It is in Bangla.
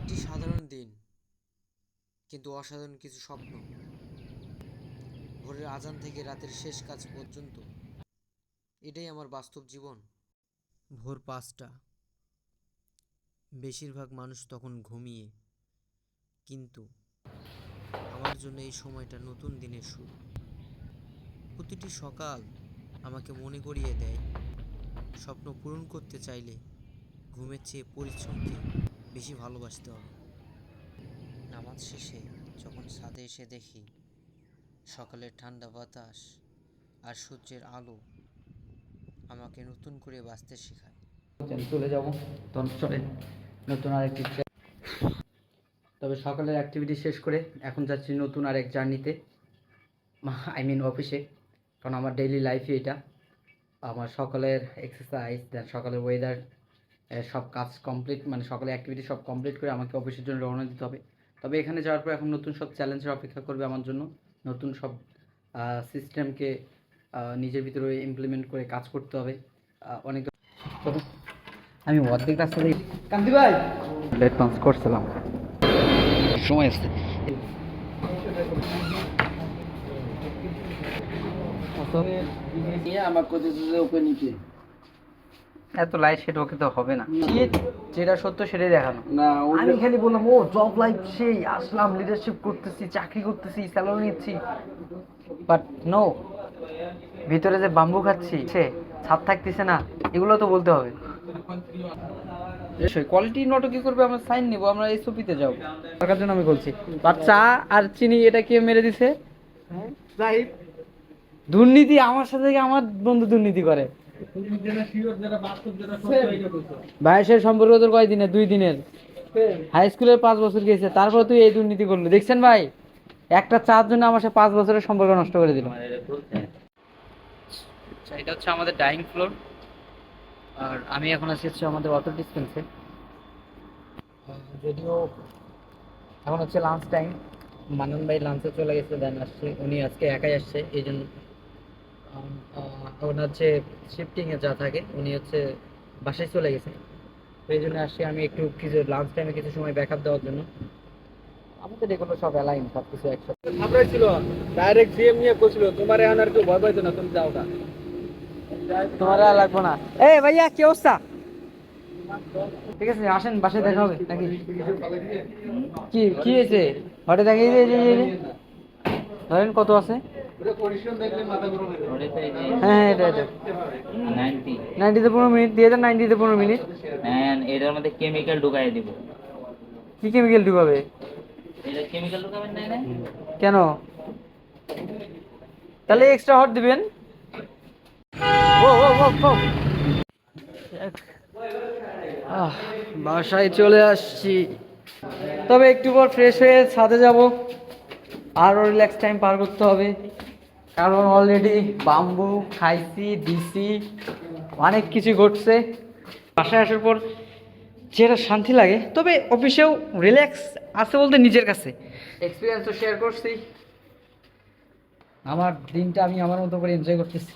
একটি সাধারণ দিন, কিন্তু অসাধারণ কিছু স্বপ্ন। ভোরের আজান থেকে রাতের শেষ কাজ পর্যন্ত, এটাই আমার বাস্তব জীবন। ভোর ৫টা, বেশিরভাগ মানুষ তখন ঘুমিয়ে, কিন্তু আমার জন্য এই সময়টা নতুন দিনের শুরু। প্রতিটি সকাল আমাকে মনে করিয়ে দেয়, স্বপ্ন পূরণ করতে চাইলে ঘুমের চেয়ে পরিশ্রমকে বেশি ভালোবাসতে হবে। নামাজ শেষে যখন ছাদে এসে দেখি সকালের ঠান্ডা বাতাস আর সূর্যের আলো আমাকে নতুন করে বাঁচতে শেখায়। চলে যাব তখন চলে নতুন আরেকটি তবে সকালের অ্যাক্টিভিটি শেষ করে এখন যাচ্ছি নতুন আরেক জার্নিতে, অফিসে। কারণ আমার ডেইলি লাইফে এটা আমার সকালের এক্সারসাইজ, দেন সকালের ওয়েদার, সব কাজ কমপ্লিট, মানে সকালে অ্যাক্টিভিটি সব কমপ্লিট করে আমাকে অফিসের জন্য রওনা দিতে হবে। তবে এখানে যাওয়ার পর এখন নতুন সব চ্যালেঞ্জের অপেক্ষা করবে আমার জন্য। নতুন সব সিস্টেমকে নিজের ভিতরে ইমপ্লিমেন্ট করে কাজ করতে হবে। অনেক আমি অর্ধেক রাস্তা দিয়ে কান্তি ভাই লেট লঞ্চ করছিলাম, সময় আসছে। এত লাইট সেট ওকে তো হবে না, যেটা সত্য সেটাই দেখানো না। আমি খালি বললাম ও জব লাইফ সেই আসলাম, লিডারশিপ করতেছি, চাকরি করতেছি, স্যালারি নিচ্ছি, বাট নো, ভিতরে যে বাম্বু খাচ্ছি সে ছাদ থাকতেছে না, এগুলো তো বলতে হবে। কোয়ালিটি নোটও কি করবে, আমরা সাইন নিব, আমরা এসওপিতে যাবো, তার জন্য আমি বলছি। আর চা আর চিনি এটা কে মেরে দিছে? দুর্নীতি আমার সাথে, আমার বন্ধু দুর্নীতি করে। ভাইয়ের সম্পর্ক তোর কয় দিনের? 2 দিনের। হাই স্কুলের 5 বছর গেছে, তারপর তুই এই দুর্নীতি করলি, দেখছেন ভাই? একটা চার জন্য আমার সাথে 5 বছরের সম্পর্ক নষ্ট করে দিল। এটা হচ্ছে আমাদের ডাইনিং ফ্লোর, আর আমি এখন আছি হচ্ছে আমাদের ওয়াটার ডিসপেন্সে। যদিও এখন হচ্ছে লাঞ্চ টাইম, মানন ভাই লাঞ্চে চলে গেছে, দেন আসছে উনি, আজকে একাই আসছে, এই জন্য ওনার হচ্ছে শিফটিংয়ে যা থাকে উনি হচ্ছে বাসায় চলে গেছে, তো এই জন্য আসছি আমি একটু কিছু লাঞ্চ টাইমে কিছু সময় ব্যাকআপ দেওয়ার জন্য। আমাদের এগুলো সব অ্যালাইন, সব কিছু একসাথে। আমরাই ছিল ডাইরেক্ট জিএম নিয়ে বসছিল, তোমার এখন আর কেউ ভয় পাইতো না, তুমি যাও না, তোমার আর লাগবো না। এই ভাইয়া কি অবস্থা? ঠিক আছে আসেন, বাসায় দেখা হবে নাকি? কি কি হয়েছে হঠাৎ দেখাই ধরেন কত আছে? হ্যাঁ এটা এটা 90 তে 15 মিনিট দিয়ে দেন, 90 তে 15 মিনিট। এটার মধ্যে কেমিক্যাল ঢুকাই দিব। কি কেমিক্যাল ঢুকাবে? এটা কেমিক্যাল ঢুকাবেন না না? কেন? তাহলে এক্সট্রা হট দিবেন। ও ও ও ও বাসায় চলে আসছি, তবে একটু পর ফ্রেশ হয়ে ছাদে যাব, আরও রিল্যাক্স টাইম পার করতে হবে, কারণ অলরেডি বাম্বু খাইছি দিছি, অনেক কিছু ঘটছে। বাসায় আসার পর যেটা শান্তি লাগে, তবে অফিসেও রিল্যাক্স আছে বলতে নিজের কাছে এক্সপিরিয়েন্স তো শেয়ার করছি, আমার দিনটা আমি আমার মতো করে এনজয় করতেছি।